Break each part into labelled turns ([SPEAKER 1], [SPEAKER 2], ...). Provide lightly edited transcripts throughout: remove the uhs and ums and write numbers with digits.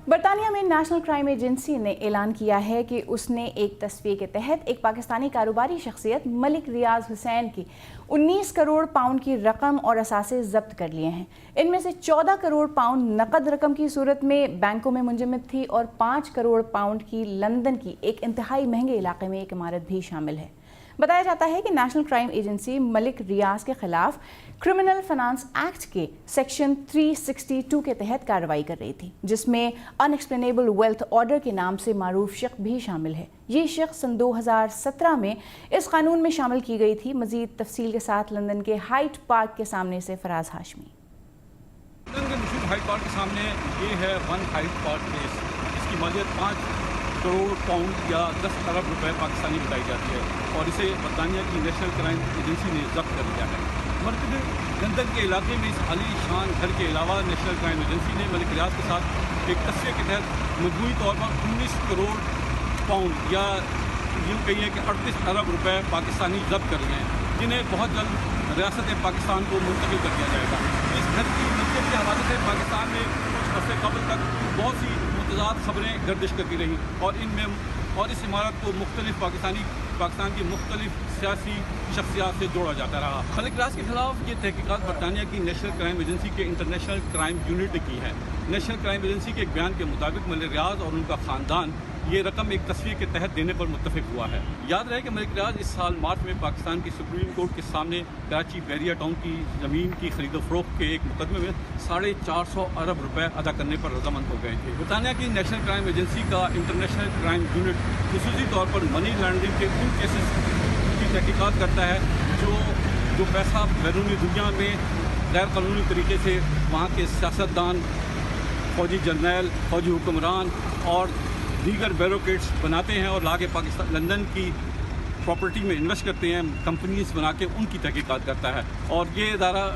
[SPEAKER 1] برطانیہ میں national crime agency نے اعلان کیا ہے کہ اس نے ایک تصفیے کے تحت ایک پاکستانی کاروباری شخصیت ملک ریاض حسین کی 19 کروڑ پاؤنڈ کی رقم اور اثاثے ضبط کر لیے ہیں۔ ان میں سے 14 کروڑ پاؤنڈ نقد رقم کی صورت میں بینکوں میں منجمد تھی اور 5 کروڑ پاؤنڈ کی لندن کی ایک انتہائی مہنگے علاقے میں ایک عمارت بھی شامل ہے۔ بتایا جاتا ہے کہ نیشنل کرائم ایجنسی ملک ریاض کے خلاف کرمنل فنانس ایکٹ کے سیکشن 362 کے تحت کارروائی کر رہی تھی، جس میں ان ایکسپلینیبل ویلتھ آرڈر کے نام سے معروف شخص بھی شامل ہے۔ یہ شخص سن 2017 میں اس قانون میں شامل کی گئی تھی۔ مزید تفصیل کے ساتھ لندن کے ہائٹ پارک کے سامنے سے فراز ہاشمی۔
[SPEAKER 2] لندن کے مشہور ہائٹ پارک کے سامنے یہ ہے ون ہائٹ پارک پلیس، جس کی مالیت 5 کروڑ پاؤنڈ یا 10 ارب روپے پاکستانی بتائی جاتی ہے، اور اسے برطانیہ کی نیشنل کرائم ایجنسی نے ضبط کر لیا ہے۔ مرکزی لندن کے علاقے میں اس عالی شان گھر کے علاوہ نیشنل کرائم ایجنسی نے ملک ریاض کے ساتھ ایک تصفیے کے تحت مجموعی طور پر 19 کروڑ پاؤنڈ یا یوں کہیے کہ 38 ارب روپے پاکستانی ضبط کر لیے ہیں، جنہیں بہت جلد ریاست پاکستان کو منتقل کر دیا جائے گا۔ اس گھر کی ملکیت کے حوالے سے پاکستان میں کچھ عرصے قبل تک بہت سی متضاد خبریں گردش کرتی رہیں، اور اس عمارت کو پاکستان کی مختلف سیاسی شخصیات سے جوڑا جاتا رہا۔ ملک ریاض کے خلاف یہ تحقیقات برطانیہ کی نیشنل کرائم ایجنسی کے انٹرنیشنل کرائم یونٹ نے کی ہے۔ نیشنل کرائم ایجنسی کے ایک بیان کے مطابق ملک ریاض اور ان کا خاندان یہ رقم ایک تصفیے کے تحت دینے پر متفق ہوا ہے۔ یاد رہے کہ ملک ریاض اس سال مارچ میں پاکستان کی سپریم کورٹ کے سامنے کراچی بحریہ ٹاؤن کی زمین کی خرید و فروخت کے ایک مقدمے میں 450 ارب روپے ادا کرنے پر رضامند ہو گئے تھے۔ برطانیہ کی نیشنل کرائم ایجنسی کا انٹرنیشنل کرائم یونٹ خصوصی طور پر منی لانڈرنگ کے ان کیسز کی تحقیقات کرتا ہے جو پیسہ بیرونی دنیا میں غیر قانونی طریقے سے وہاں کے سیاستدان، فوجی جرنیل، فوجی حکمران اور دیگر بیوروکریٹس بناتے ہیں اور لا کے لندن کی پراپرٹی میں انویسٹ کرتے ہیں، کمپنیز بنا کے ان کی تحقیقات کرتا ہے، اور یہ ادارہ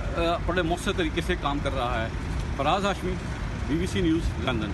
[SPEAKER 2] بڑے مؤثر طریقے سے کام کر رہا ہے۔ فراز ہاشمی، BBC نیوز، لندن۔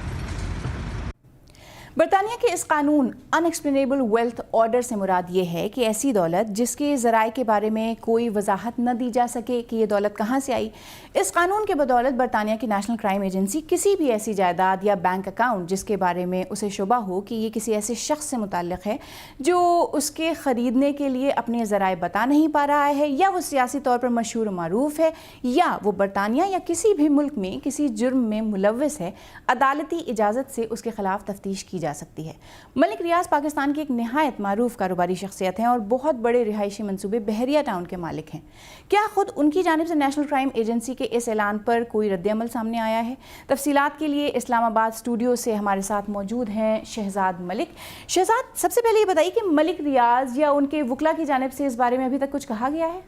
[SPEAKER 1] برطانیہ کے اس قانون ان ایکسپلینیبل ویلتھ آرڈر سے مراد یہ ہے کہ ایسی دولت جس کے ذرائع کے بارے میں کوئی وضاحت نہ دی جا سکے کہ یہ دولت کہاں سے آئی۔ اس قانون کے بدولت برطانیہ کی نیشنل کرائم ایجنسی کسی بھی ایسی جائیداد یا بینک اکاؤنٹ جس کے بارے میں اسے شبہ ہو کہ یہ کسی ایسے شخص سے متعلق ہے جو اس کے خریدنے کے لیے اپنے ذرائع بتا نہیں پا رہا ہے، یا وہ سیاسی طور پر مشہور و معروف ہے، یا وہ برطانیہ یا کسی بھی ملک میں کسی جرم میں ملوث ہے، عدالتی اجازت سے اس کے خلاف تفتیش کی جا سکتی ہے۔ ملک ریاض پاکستان کی ایک نہایت معروف کاروباری شخصیت ہیں اور بہت بڑے رہائشی منصوبے بحریہ ٹاؤن کے مالک ہیں۔ کیا خود ان کی جانب سے نیشنل کرائم ایجنسی کے اس اعلان پر کوئی رد عمل سامنے آیا ہے؟ تفصیلات کے لیے اسلام آباد اسٹوڈیو سے ہمارے ساتھ موجود ہیں شہزاد ملک۔ شہزاد، سب سے پہلے یہ بتائیے کہ ملک ریاض یا ان کے وکلا کی جانب سے اس بارے میں ابھی تک کچھ کہا گیا ہے؟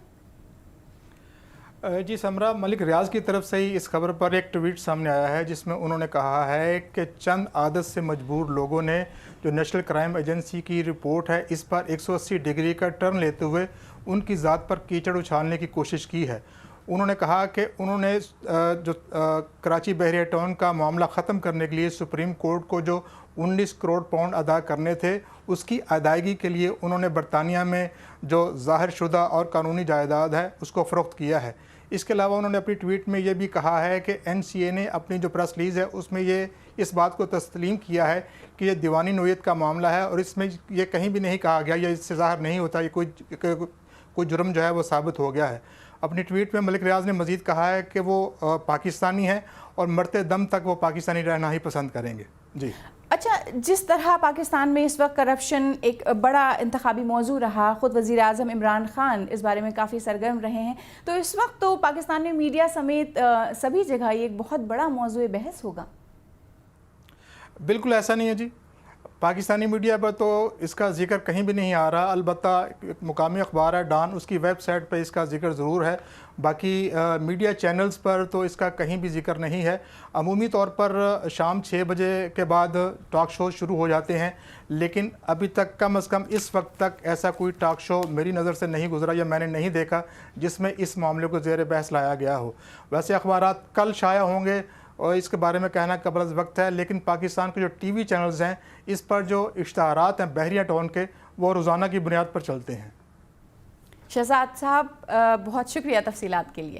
[SPEAKER 3] جی سمرا، ملک ریاض کی طرف سے ہی اس خبر پر ایک ٹویٹ سامنے آیا ہے جس میں انہوں نے کہا ہے کہ چند عادت سے مجبور لوگوں نے جو نیشنل کرائم ایجنسی کی رپورٹ ہے اس پر 180 ڈگری کا ٹرن لیتے ہوئے ان کی ذات پر کیچڑ اچھالنے کی کوشش کی ہے۔ انہوں نے کہا کہ انہوں نے جو کراچی بحریہ ٹاؤن کا معاملہ ختم کرنے کے لیے سپریم کورٹ کو جو 19 کروڑ پاؤنڈ ادا کرنے تھے اس کی ادائیگی کے لیے انہوں نے برطانیہ میں جو ظاہر شدہ اور قانونی جائیداد ہے اس کو فروخت کیا ہے۔ اس کے علاوہ انہوں نے اپنی ٹویٹ میں یہ بھی کہا ہے کہ NCA نے اپنی جو پریس ریلیز ہے اس میں اس بات کو تسلیم کیا ہے کہ یہ دیوانی نوعیت کا معاملہ ہے، اور اس میں یہ کہیں بھی نہیں کہا گیا یا اس سے ظاہر نہیں ہوتا یہ کوئی جرم جو ہے وہ ثابت ہو گیا ہے۔ اپنی ٹویٹ میں ملک ریاض نے مزید کہا ہے کہ وہ پاکستانی ہیں اور مرتے دم تک وہ پاکستانی رہنا ہی پسند کریں گے۔ جی
[SPEAKER 1] اچھا، جس طرح پاکستان میں اس وقت کرپشن ایک بڑا انتخابی موضوع رہا، خود وزیر اعظم عمران خان اس بارے میں کافی سرگرم رہے ہیں، تو اس وقت تو پاکستان میں میڈیا سمیت سبھی جگہ یہ ایک بہت بڑا موضوع بحث ہوگا۔
[SPEAKER 3] بالکل ایسا نہیں ہے جی، پاکستانی میڈیا پر تو اس کا ذکر کہیں بھی نہیں آ رہا، البتہ مقامی اخبار ہے ڈان، اس کی ویب سائٹ پہ اس کا ذکر ضرور ہے، باقی میڈیا چینلز پر تو اس کا کہیں بھی ذکر نہیں ہے۔ عمومی طور پر شام 6 بجے کے بعد ٹاک شو شروع ہو جاتے ہیں، لیکن ابھی تک کم از کم اس وقت تک ایسا کوئی ٹاک شو میری نظر سے نہیں گزرا یا میں نے نہیں دیکھا جس میں اس معاملے کو زیر بحث لایا گیا ہو۔ ویسے اخبارات کل شائع ہوں گے اور اس کے بارے میں کہنا قبل از وقت ہے، لیکن پاکستان کے جو ٹی وی چینلز ہیں اس پر جو اشتہارات ہیں بحریہ ٹاؤن کے وہ روزانہ کی بنیاد پر چلتے ہیں۔
[SPEAKER 1] شہزاد صاحب، بہت شکریہ تفصیلات کے لیے۔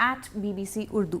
[SPEAKER 1] @BBC Urdu।